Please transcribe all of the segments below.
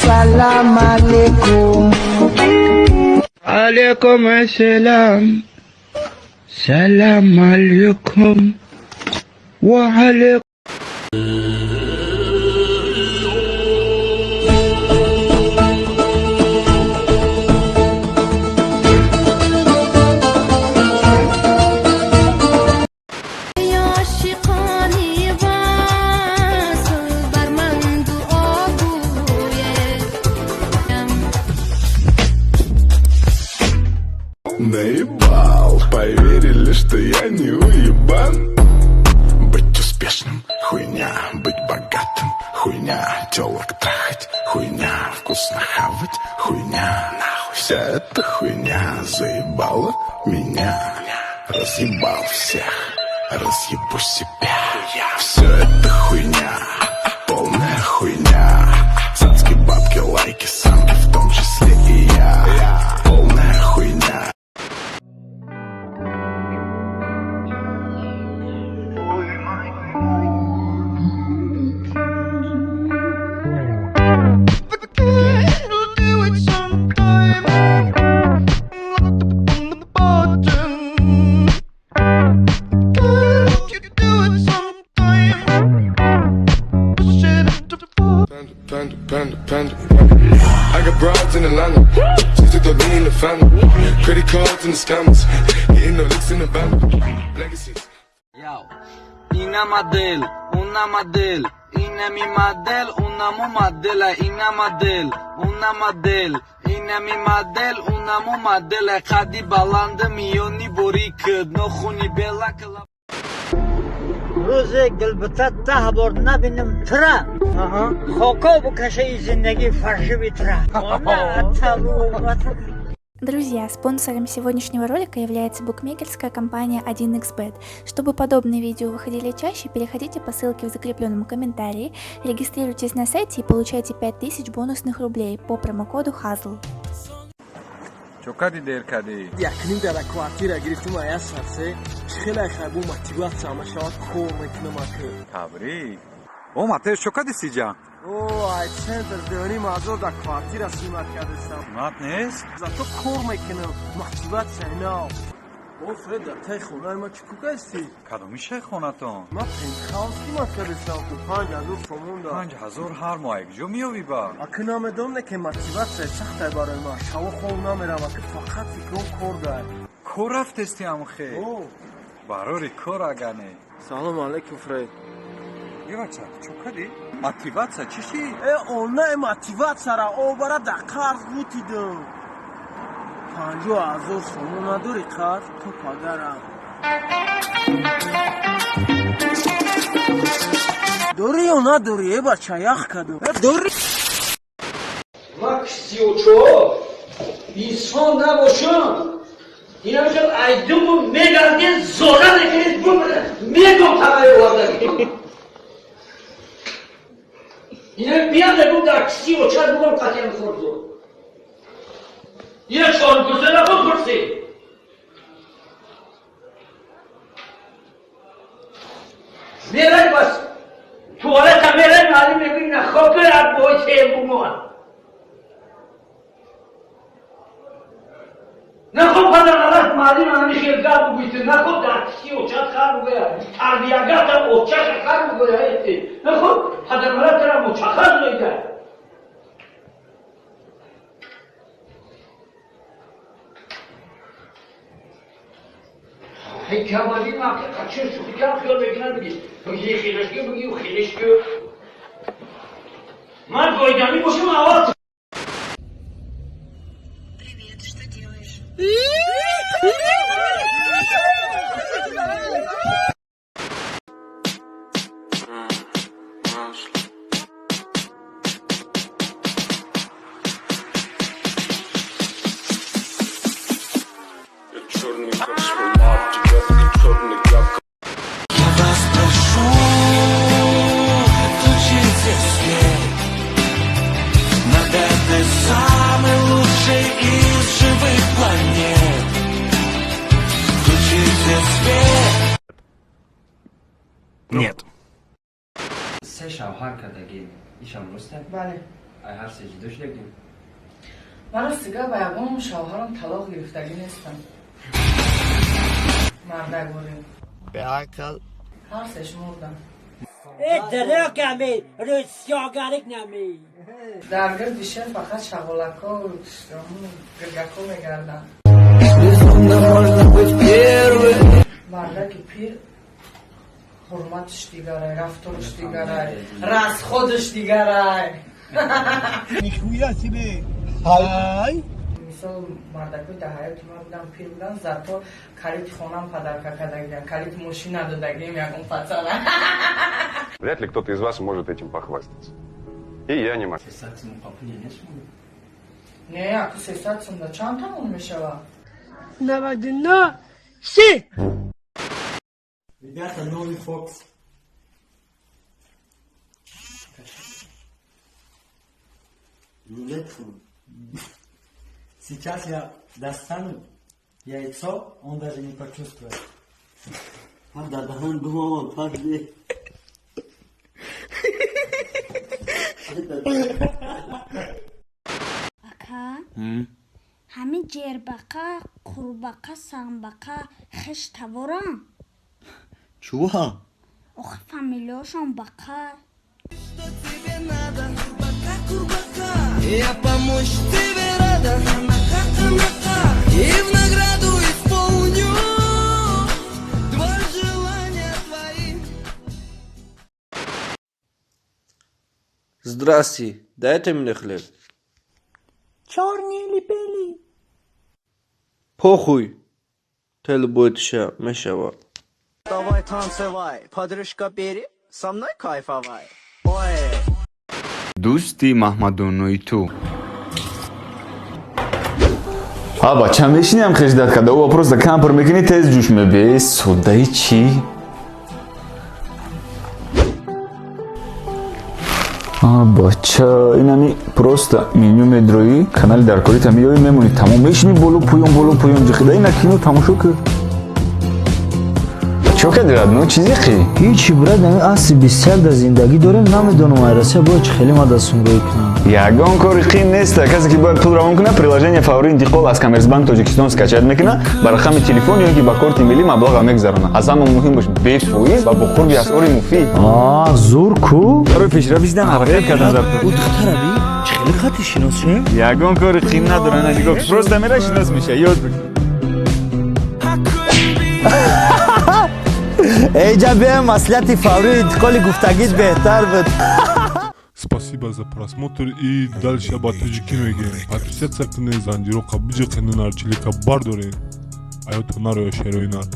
Salam alaikum. Alaikum assalam. Salam alaikum. Wa alaikum. Наебал, поверили, что я не уебан. Быть успешным — хуйня, быть богатым — хуйня, тёлок трахать — хуйня, вкусно хавать — хуйня, нахуй. Вся эта хуйня заебала меня. Разъебал всех, разъебу себя. Все это хуйня, полная хуйня. Цацки, бабки, лайки, самки, в том числе и я. Полная хуйня. I got broads in Atlanta, she took the lean in the family. Credit cards and the scammers, hitting the licks in the van. Legacies. Yo, una модель, una модель, una mi модель, una mu модель, una модель, una модель, una mi модель, una mu модель. خدی بلند میونی بوری کد نخونی بلا کلا. روز گلبتت 10 بار نبینم تره خاکا بکشه زندگی فرشی بیتره. Друзья, спонсором сегодняшнего ролика является букмекерская компания 1xbet. Чтобы подобные видео выходили чаще, переходите по ссылке в закрепленном комментарии, регистрируйтесь на сайте и получайте 5000 бонусных рублей по промокоду HAZL. چقدر دیر کردی؟ یکنی در کوارتیر گرفتم آیا سرسه خیلی خیلی موتیوات سامش شد کور میکنم که تبریک او ماتش چقدر سیجا؟ اوه ای سنتر دانی مازور در کوارتیر سیمت کردستم مات نیست؟ زاتو کور میکنم موتیوات سینا او فرد در تای خونه ما چکو کستی؟ کدومی شیخ خونتون؟ ما پنتخاوس کیمت کردستم که 5000 تومان دار 5000 هر ماه جو میوی با اکنام دوم که موتیوات سخته برای ما شو خون نمیرم که فقط فکرم کور دار کور رفت استی هم خیلی اوه برای کور اگنه سلام علیکم فرد یه بچه چکدی؟ موتیوات چیشی؟ ای اونه موتیوات را او برای در قرض بودیدم 50,000 سومون نداری قرض تو پدرم داری یا نداری ای بچه یخ کدو داری مکسیوچو بیسان نباشم اینا میشد ایدومو میگردین زوره نکنید بمونه میگم تمایی وردگی اینا بیان نگم در کسی و چند بگم قطعه میخوردو یه چهار گزه نکن پرسی میرن بس توالت هم میرن معلوم میبین نخواب برد باید تیم بومان نخواب پدر نرد معلوم همی خیلگر بگویده نخواب در کسی و چند خر بگوید تربیهگرد هم اوچش خر بگوید نخواب پدر نرد ترم اوچخر بگوید این کمالی ما که قچه شوخی کم خیال بگیرن بگی بگی خیلشگی بگی و خیلشگی من گویدمی باشم آواز Привет, что делаешь? Нет. سه شوهر کردگی ایشان درسته؟ بله. ای هر سه جدوش لگیم. من راستیگه با یقام شوهرم طلاق گرفتگی نیستم. مردگوریم. به عقل هر سهش مردم. درگاه دیشه فقط شغلکا و گرگکا میگردن. مرده که پیر حرمتش دیگره، رفتارش دیگره، راز خودش دیگره. مثال مردکوی ده حیات ما بودن پیر بودن زرطا کلیت خونم پدرکا کدگیم، کلیت ماشین ندادگیم یکم پتره. Вряд ли кто-то из вас может этим похвастаться. И я не могу. نه اکو 300 سنده چند تمون میشه و 99 سی. Ребята, новый Фокс. Рулетку. Сейчас я достану яйцо, он даже не почувствует. Ака, همین جربقه، قربقه، سنبقه، خش توران. چوها؟ آخه فامیلیاشون بقه. Я помочь тебе рада, и в награду исполню два желания твои. Здрасте, дайте мне хлеб. Черный или белый? Похуй. Тело будет ща, мешава. Давай танцевай, подружка бери, со мной кайфовай. Ой. Дусти Махмадону и ту. აბა ჩამეშინე ამ ხეში დათქა და უა просто кампер მეკინი თეს ჯუშმები ეს სოდაი ჩი აბა ჩა ინანი просто меню медрои канали даркори тамиёи мемони тамом мешини боло пуён ҷихида ина кино тамошо кар чо кади радно чизи хи ҳичи брат ами асли бисярда зиндагӣ дорем намедонам айрасия бояд чи хеле мадасумроӣ кунам ягон кори хин неста касе ки бояд пул равон кунад приложение фаври интиқол аз коммерсбанк тоҷикистон скачат мекунад ба рақами телефон ё ки ба корти миллӣ маблаға мегузаронад аз ҳама муҳим бош бефоиз ва бо қурби асъори муфид зур ку барои пешравизидан ҳарақат кардам зарфа духтараби чи хеле хати шиносем ягон кори хин надорад нигоҳ просто мера шинос меша ёд бигир эйҷа беем маслиҳати фаврии интиқоли гуфтагит беҳтар буд. Спасибо за просмотр и дальше об Таджикиноге. Подписаться к ней, зандирока, бюджет на нарчилика бардоре. А я тонару шероинар.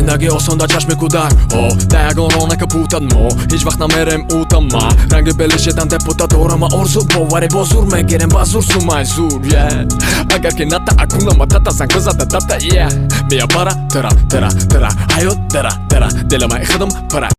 زندگی آسان در چشم کودک دگانانه که پوتد ما هیچ وقت نمیرم اوتم ما رنگ بلشیدن دپوتا دارم آرزو باوری با زور میگیرم با زور سومای زور اگر که نتا اکونا ما تتا زنگ زده تتا بیا برا ترا حیات ترا دل ما اخدم پرا